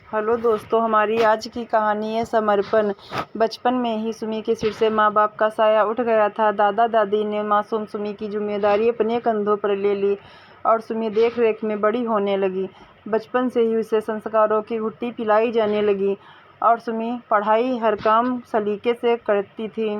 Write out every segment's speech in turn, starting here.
Hello दोस्तों, हमारी आज की कहानी है समर्पण। बचपन में ही सुमी के सिर से माँ बाप का साया उठ गया था। दादा दादी ने मासूम सुमी की जिम्मेदारी अपने कंधों पर ले ली और सुमी देख रेख में बड़ी होने लगी। बचपन से ही उसे संस्कारों की घुट्टी पिलाई जाने लगी और सुमी पढ़ाई हर काम सलीके से करती थी।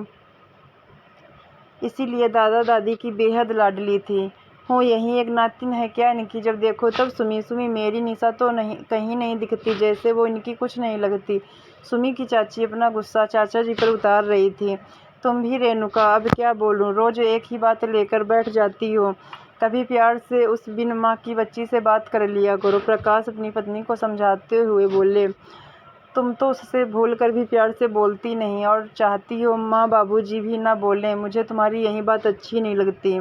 इसीलिए दादा दादी की बेहद लाडली थी। हूँ यही एक नातिन है क्या इनकी, जब देखो तब सुमी सुमी। मेरी निशा तो नहीं कहीं नहीं दिखती, जैसे वो इनकी कुछ नहीं लगती। सुमी की चाची अपना गुस्सा चाचा जी पर उतार रही थी। तुम भी रेणुका, अब क्या बोलूं, रोज एक ही बात लेकर बैठ जाती हो। कभी प्यार से उस बिन माँ की बच्ची से बात कर लिया करो। प्रकाश अपनी पत्नी को समझाते हुए बोले। तुम तो उससे भूल कर भी प्यार से बोलती नहीं और चाहती हो माँ बाबूजी भी ना बोलें। मुझे तुम्हारी यही बात अच्छी नहीं लगती।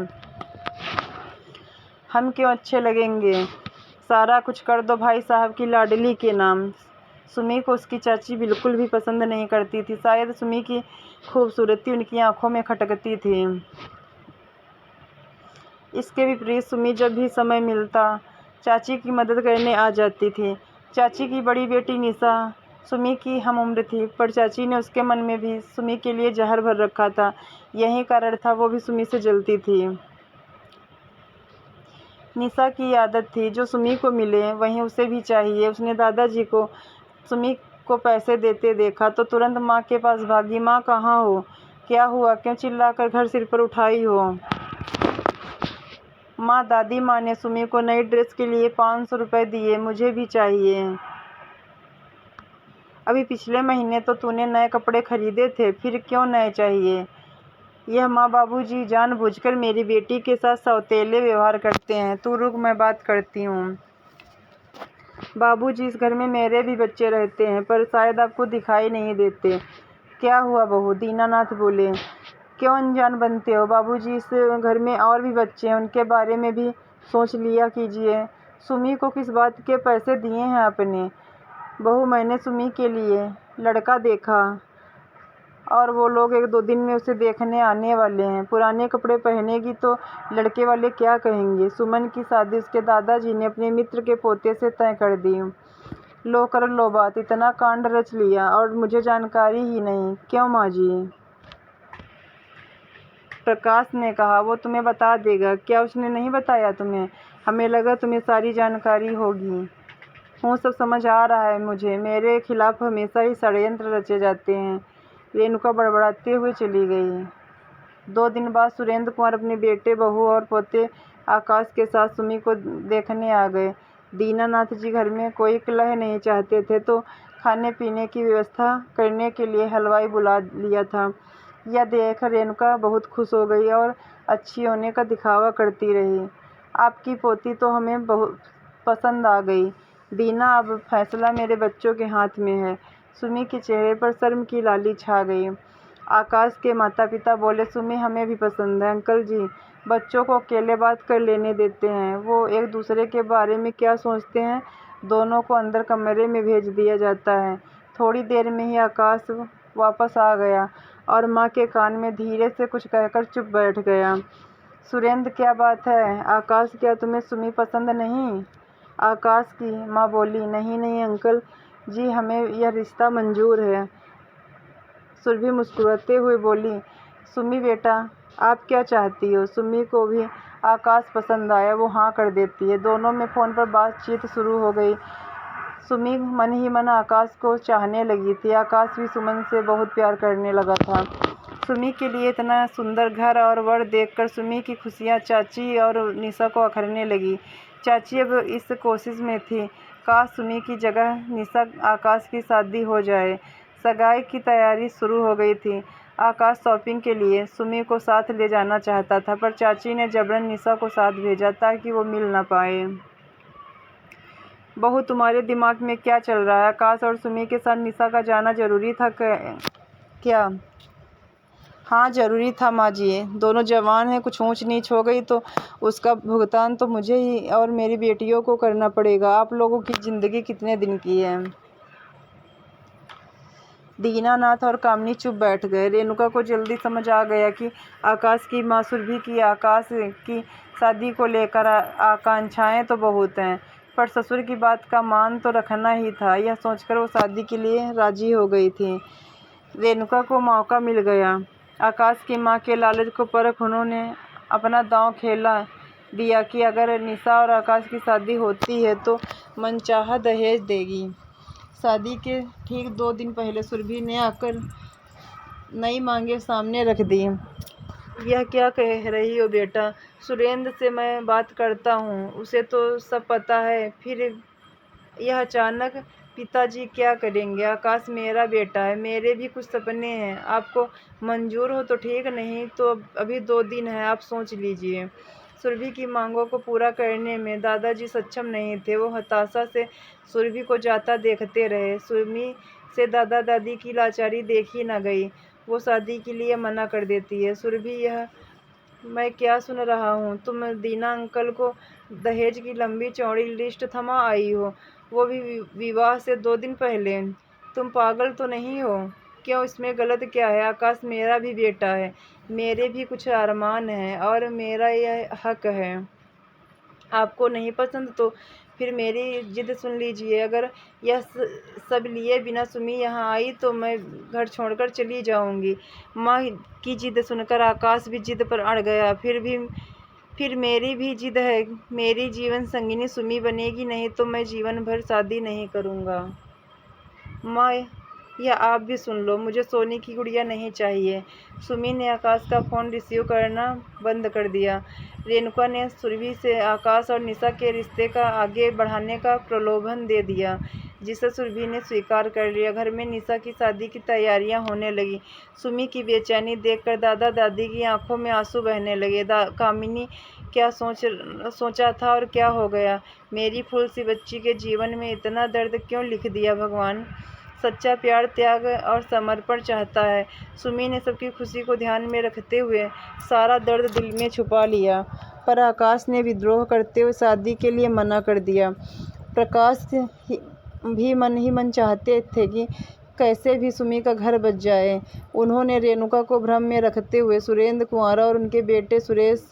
हम क्यों अच्छे लगेंगे? सारा कुछ कर दो भाई साहब की लाडली के नाम। सुमी को उसकी चाची बिल्कुल भी पसंद नहीं करती थी। शायद सुमी की खूबसूरती उनकी आंखों में खटकती थी। इसके विपरीत सुमी जब भी समय मिलता चाची की मदद करने आ जाती थी। चाची की बड़ी बेटी निशा सुमी की हम उम्र थी, पर चाची ने उसके मन में भी सुमी के लिए जहर भर रखा था। यही कारण था वो भी सुमी से जलती थी। निशा की आदत थी जो सुमी को मिले वहीं उसे भी चाहिए। उसने दादाजी को सुमी को पैसे देते देखा तो तुरंत माँ के पास भागी। माँ कहाँ हो? क्या हुआ? क्यों चिल्लाकर घर सिर पर उठाई हो? माँ, दादी माँ ने सुमी को नई ड्रेस के लिए 500 रुपये दिए, मुझे भी चाहिए। अभी पिछले महीने तो तूने नए कपड़े खरीदे थे, फिर क्यों नए चाहिए? यह माँ बाबूजी जानबूझकर मेरी बेटी के साथ सौतेले व्यवहार करते हैं। तू रुक, मैं बात करती हूँ। बाबूजी, इस घर में मेरे भी बच्चे रहते हैं, पर शायद आपको दिखाई नहीं देते। क्या हुआ बहू? दीनानाथ बोले। क्यों अनजान बनते हो बाबूजी? इस घर में और भी बच्चे हैं, उनके बारे में भी सोच लिया कीजिए। सुमी को किस बात के पैसे दिए हैं आपने? बहू, मैंने सुमी के लिए लड़का देखा और वो लोग 1-2 दिन में उसे देखने आने वाले हैं। पुराने कपड़े पहनेगी तो लड़के वाले क्या कहेंगे? सुमन की शादी उसके दादाजी ने अपने मित्र के पोते से तय कर दी। लो कर लो बात, इतना कांड रच लिया और मुझे जानकारी ही नहीं। क्यों माँ जी? प्रकाश ने कहा। वो तुम्हें बता देगा। क्या उसने नहीं बताया तुम्हें? हमें लगा तुम्हें सारी जानकारी होगी। हूँ, सब समझ आ रहा है मुझे। मेरे खिलाफ हमेशा ही षड्यंत्र रचे जाते हैं। रेणुका बड़बड़ाते हुए चली गई। 2 दिन बाद सुरेंद्र कुंवर अपने बेटे, बहू और पोते आकाश के साथ सुमी को देखने आ गए। दीनानाथ जी घर में कोई कलह नहीं चाहते थे तो खाने पीने की व्यवस्था करने के लिए हलवाई बुला लिया था। यह देखकर रेणुका बहुत खुश हो गई और अच्छी होने का दिखावा करती रही। आपकी पोती तो हमें बहुत पसंद आ गई दीना, अब फैसला मेरे बच्चों के हाथ में है। सुमी के चेहरे पर शर्म की लाली छा गई। आकाश के माता पिता बोले। सुमी हमें भी पसंद है अंकल जी, बच्चों को अकेले बात कर लेने देते हैं। वो एक दूसरे के बारे में क्या सोचते हैं? दोनों को अंदर कमरे में भेज दिया जाता है। थोड़ी देर में ही आकाश वापस आ गया और माँ के कान में धीरे से कुछ कहकर चुप बैठ गया। सुरेंद्र, क्या बात है? आकाश, क्या तुम्हें सुमी पसंद नहीं? आकाश की माँ बोली। नहीं नहीं अंकल जी, हमें यह रिश्ता मंजूर है। सुरभि मुस्कुराते हुए बोली। सुमी बेटा, आप क्या चाहती हो? सुमी को भी आकाश पसंद आया, वो हाँ कर देती है। दोनों में फ़ोन पर बातचीत शुरू हो गई। सुमी मन ही मन आकाश को चाहने लगी थी। आकाश भी सुमन से बहुत प्यार करने लगा था। सुमी के लिए इतना सुंदर घर और वर देखकर सुमी की खुशियाँ चाची और निशा को अखरने लगी। चाची अब इस कोशिश में थी, काश सुमी की जगह निशा आकाश की शादी हो जाए। सगाई की तैयारी शुरू हो गई थी। आकाश शॉपिंग के लिए सुमी को साथ ले जाना चाहता था, पर चाची ने जबरन निशा को साथ भेजा ताकि वो मिल ना पाए। बहू, तुम्हारे दिमाग में क्या चल रहा है? आकाश और सुमी के साथ निशा का जाना जरूरी था क्या? हाँ जरूरी था माँ जी, दोनों जवान हैं, कुछ ऊंच नीच हो गई तो उसका भुगतान तो मुझे ही और मेरी बेटियों को करना पड़ेगा। आप लोगों की ज़िंदगी कितने दिन की है? दीनानाथ और कामनी चुप बैठ गए। रेणुका को जल्दी समझ आ गया कि आकाश की माँ सुरभि की आकाश की शादी को लेकर आकांक्षाएं तो बहुत हैं, पर ससुर की बात का मान तो रखना ही था। यह सोचकर वो शादी के लिए राजी हो गई थी। रेणुका को मौका मिल गया। आकाश की माँ के लालच को परख उन्होंने अपना दांव खेला दिया कि अगर निशा और आकाश की शादी होती है तो मनचाहा दहेज देगी। शादी के ठीक 2 दिन पहले सुरभि ने आकर नई मांगे सामने रख दी। यह क्या कह रही हो बेटा? सुरेंद्र से मैं बात करता हूँ, उसे तो सब पता है। फिर यह अचानक? पिताजी क्या करेंगे? आकाश मेरा बेटा है, मेरे भी कुछ सपने हैं। आपको मंजूर हो तो ठीक, नहीं तो अभी 2 दिन है, आप सोच लीजिए। सुरभि की मांगों को पूरा करने में दादाजी सक्षम नहीं थे। वो हताशा से सुरभि को जाता देखते रहे। सुमी से दादा दादी की लाचारी देखी न गई। वो शादी के लिए मना कर देती है। सुरभि, यह मैं क्या सुन रहा हूँ? तुम दीना अंकल को दहेज की लंबी चौड़ी लिस्ट थमा आई हो, वो भी विवाह से 2 दिन पहले। तुम पागल तो नहीं हो? क्यों, इसमें गलत क्या है? आकाश मेरा भी बेटा है, मेरे भी कुछ अरमान हैं और मेरा यह हक है। आपको नहीं पसंद तो फिर मेरी जिद सुन लीजिए। अगर यह सब लिए बिना सुमी यहाँ आई तो मैं घर छोड़कर चली जाऊंगी। माँ की जिद सुनकर आकाश भी जिद पर अड़ गया। फिर मेरी भी जिद है। मेरी जीवन संगिनी सुमी बनेगी, नहीं तो मैं जीवन भर शादी नहीं करूँगा। माँ, यह आप भी सुन लो, मुझे सोने की गुड़िया नहीं चाहिए। सुमी ने आकाश का फ़ोन रिसीव करना बंद कर दिया। रेणुका ने सुरभि से आकाश और निशा के रिश्ते का आगे बढ़ाने का प्रलोभन दे दिया, जिसे सुरभि ने स्वीकार कर लिया। घर में निशा की शादी की तैयारियां होने लगी। सुमी की बेचैनी देखकर दादा दादी की आंखों में आंसू बहने लगे। कामिनी, क्या सोचा था और क्या हो गया? मेरी फूल सी बच्ची के जीवन में इतना दर्द क्यों लिख दिया भगवान? सच्चा प्यार त्याग और समर्पण चाहता है। सुमी ने सबकी खुशी को ध्यान में रखते हुए सारा दर्द दिल में छुपा लिया, पर आकाश ने विद्रोह करते हुए शादी के लिए मना कर दिया। प्रकाश भी मन ही मन चाहते थे कि कैसे भी सुमी का घर बच जाए। उन्होंने रेणुका को भ्रम में रखते हुए सुरेंद्र कुंवारा और उनके बेटे सुरेश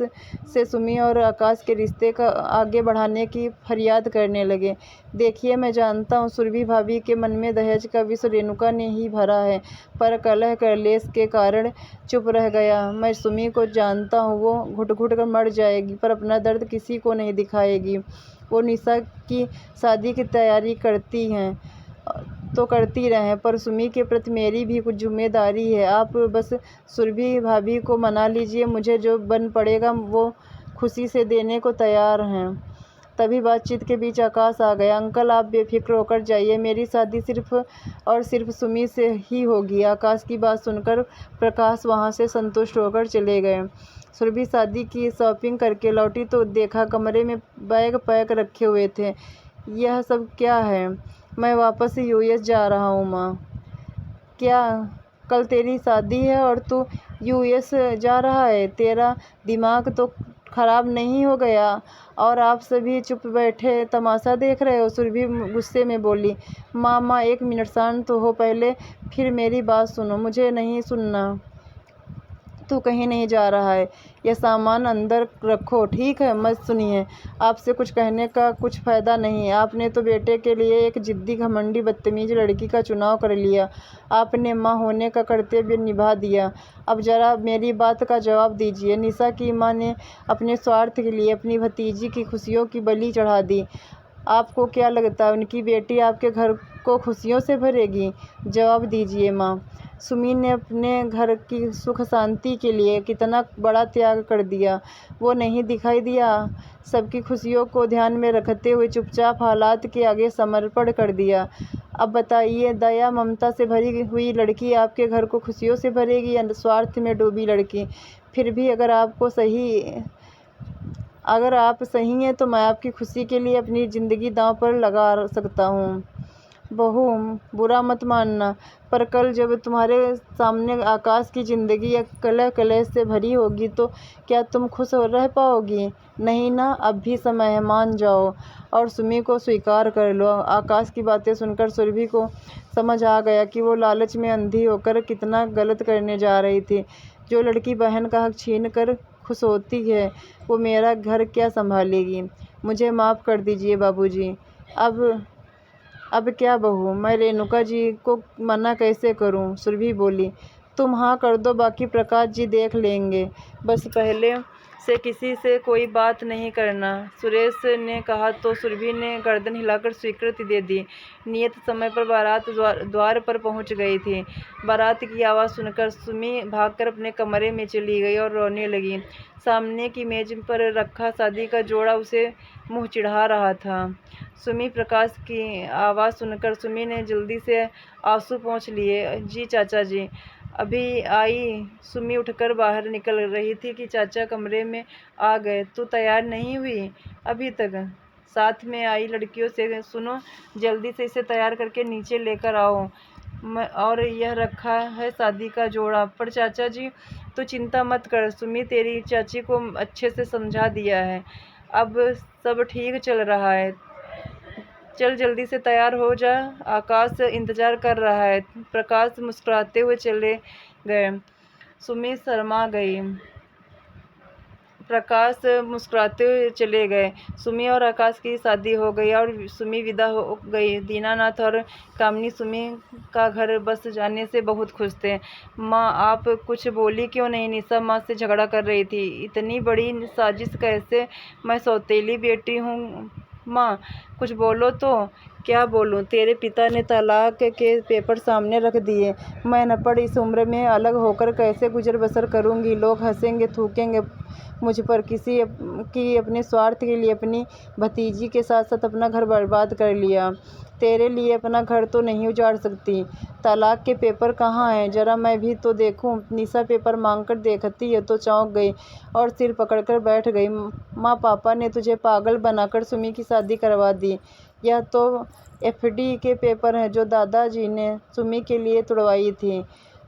से सुमी और आकाश के रिश्ते का आगे बढ़ाने की फरियाद करने लगे। देखिए, मैं जानता हूँ सुरभि भाभी के मन में दहेज का विष रेणुका ने ही भरा है, पर कलह कलेश के कारण चुप रह गया। मैं सुमी को जानता हूँ, वो घुट घुट कर मर जाएगी पर अपना दर्द किसी को नहीं दिखाएगी। वो निशा की शादी की तैयारी करती हैं तो करती रहें, पर सुमी के प्रति मेरी भी कुछ जिम्मेदारी है। आप बस सुरभि भाभी को मना लीजिए, मुझे जो बन पड़ेगा वो खुशी से देने को तैयार हैं। तभी बातचीत के बीच आकाश आ गया। अंकल, आप बेफिक्र होकर जाइए, मेरी शादी सिर्फ और सिर्फ सुमी से ही होगी। आकाश की बात सुनकर प्रकाश वहाँ से संतुष्ट होकर चले गए। सुरभि शादी की शॉपिंग करके लौटी तो देखा कमरे में बैग पैक रखे हुए थे। यह सब क्या है? मैं वापस यूएस जा रहा हूँ। माँ, क्या कल तेरी शादी है और तू यूएस जा रहा है? तेरा दिमाग तो खराब नहीं हो गया? और आप सभी चुप बैठे तमाशा देख रहे हो? सुरभि गुस्से में बोली। माँ, 1 मिनट शांत हो पहले, फिर मेरी बात सुनो। मुझे नहीं सुनना। तू कहीं नहीं जा रहा है, यह सामान अंदर रखो, ठीक है? मत सुनिए, आपसे कुछ कहने का कुछ फ़ायदा नहीं। आपने तो बेटे के लिए एक जिद्दी घमंडी बदतमीज लड़की का चुनाव कर लिया। आपने माँ होने का कर्तव्य निभा दिया। अब ज़रा मेरी बात का जवाब दीजिए। निशा की माँ ने अपने स्वार्थ के लिए अपनी भतीजी की खुशियों की बलि चढ़ा दी। आपको क्या लगता है उनकी बेटी आपके घर को खुशियों से भरेगी? जवाब दीजिए माँ। सुमी ने अपने घर की सुख शांति के लिए कितना बड़ा त्याग कर दिया, वो नहीं दिखाई दिया? सबकी खुशियों को ध्यान में रखते हुए चुपचाप हालात के आगे समर्पण कर दिया। अब बताइए, दया ममता से भरी हुई लड़की आपके घर को खुशियों से भरेगी या स्वार्थ में डूबी लड़की? फिर भी अगर आप सही हैं तो मैं आपकी खुशी के लिए अपनी ज़िंदगी दांव पर लगा सकता हूँ। बहू, बुरा मत मानना, पर कल जब तुम्हारे सामने आकाश की ज़िंदगी या कलह कलेश से भरी होगी तो क्या तुम खुश रह पाओगी? नहीं ना, अब भी समय है, मान जाओ और सुमी को स्वीकार कर लो। आकाश की बातें सुनकर सुरभि को समझ आ गया कि वो लालच में अंधी होकर कितना गलत करने जा रही थी। जो लड़की बहन का हक छीन कर खुश होती है, वो मेरा घर क्या संभालेगी? मुझे माफ़ कर दीजिए बाबूजी। अब क्या बहू, मैं रेणुका जी को मना कैसे करूं? सुरभि बोली। तुम हाँ कर दो, बाकी प्रकाश जी देख लेंगे। बस पहले से किसी से कोई बात नहीं करना, सुरेश ने कहा तो सुरभि ने गर्दन हिलाकर स्वीकृति दे दी। नियत समय पर बारात द्वार पर पहुंच गई थी। बारात की आवाज़ सुनकर सुमी भागकर अपने कमरे में चली गई और रोने लगी। सामने की मेज पर रखा शादी का जोड़ा उसे मुंह चिढ़ा रहा था। सुमी प्रकाश की आवाज़ सुनकर सुमी ने जल्दी से आंसू पोंछ लिए। जी चाचा जी, अभी आई। सुमी उठकर बाहर निकल रही थी कि चाचा कमरे में आ गए। तू तैयार नहीं हुई अभी तक? साथ में आई लड़कियों से सुनो, जल्दी से इसे तैयार करके नीचे लेकर आओ। और यह रखा है शादी का जोड़ा। पर चाचा जी, तू चिंता मत कर, सुमी तेरी चाची को अच्छे से समझा दिया है। अब सब ठीक चल रहा है। चल जल्दी से तैयार हो जा, आकाश इंतजार कर रहा है। प्रकाश मुस्कुराते हुए चले गए। सुमी शर्मा गई। प्रकाश मुस्कुराते हुए चले गए। सुमी और आकाश की शादी हो गई और सुमी विदा हो गई। दीनानाथ और कामिनी सुमी का घर बस जाने से बहुत खुश थे। माँ, आप कुछ बोली क्यों नहीं? निशा माँ से झगड़ा कर रही थी। इतनी बड़ी साजिश कैसे? मैं सौतेली बेटी हूँ माँ, कुछ बोलो तो। क्या बोलूँ? तेरे पिता ने तलाक के पेपर सामने रख दिए। मैं अनपढ़ इस उम्र में अलग होकर कैसे गुजर बसर करूँगी? लोग हंसेंगे, थूकेंगे मुझ पर। किसी की अपने स्वार्थ के लिए अपनी भतीजी के साथ साथ अपना घर बर्बाद कर लिया। तेरे लिए अपना घर तो नहीं उजाड़ सकती। तलाक के पेपर कहाँ हैं? जरा मैं भी तो देखूं। निशा पेपर मांगकर देखती है तो चौंक गई और सिर पकड़कर बैठ गई। माँ, पापा ने तुझे पागल बनाकर सुमी की शादी करवा दी। यह तो एफडी के पेपर हैं जो दादाजी ने सुमी के लिए तुड़वाई थी।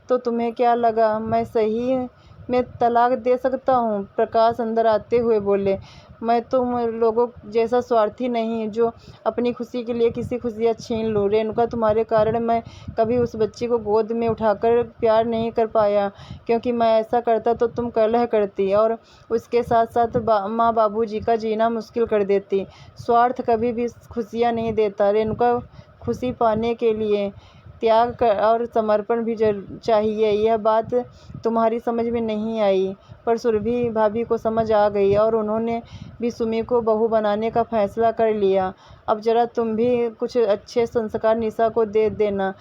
तो तुम्हें क्या लगा मैं सही में तलाक दे सकता हूँ? प्रकाश अंदर आते हुए बोले। मैं तुम लोगों जैसा स्वार्थी नहीं जो अपनी खुशी के लिए किसी खुशियाँ छीन लूँ। रेणुका, तुम्हारे कारण मैं कभी उस बच्ची को गोद में उठाकर प्यार नहीं कर पाया, क्योंकि मैं ऐसा करता तो तुम कलह करती और उसके साथ साथ माँ बाबूजी का जीना मुश्किल कर देती। स्वार्थ कभी भी खुशियाँ नहीं देता रेणुका। खुशी पाने के लिए त्याग और समर्पण भी चाहिए। यह बात तुम्हारी समझ में नहीं आई, पर सुरभि भाभी को समझ आ गई और उन्होंने भी सुमी को बहू बनाने का फैसला कर लिया। अब जरा तुम भी कुछ अच्छे संस्कार निशा को दे देना।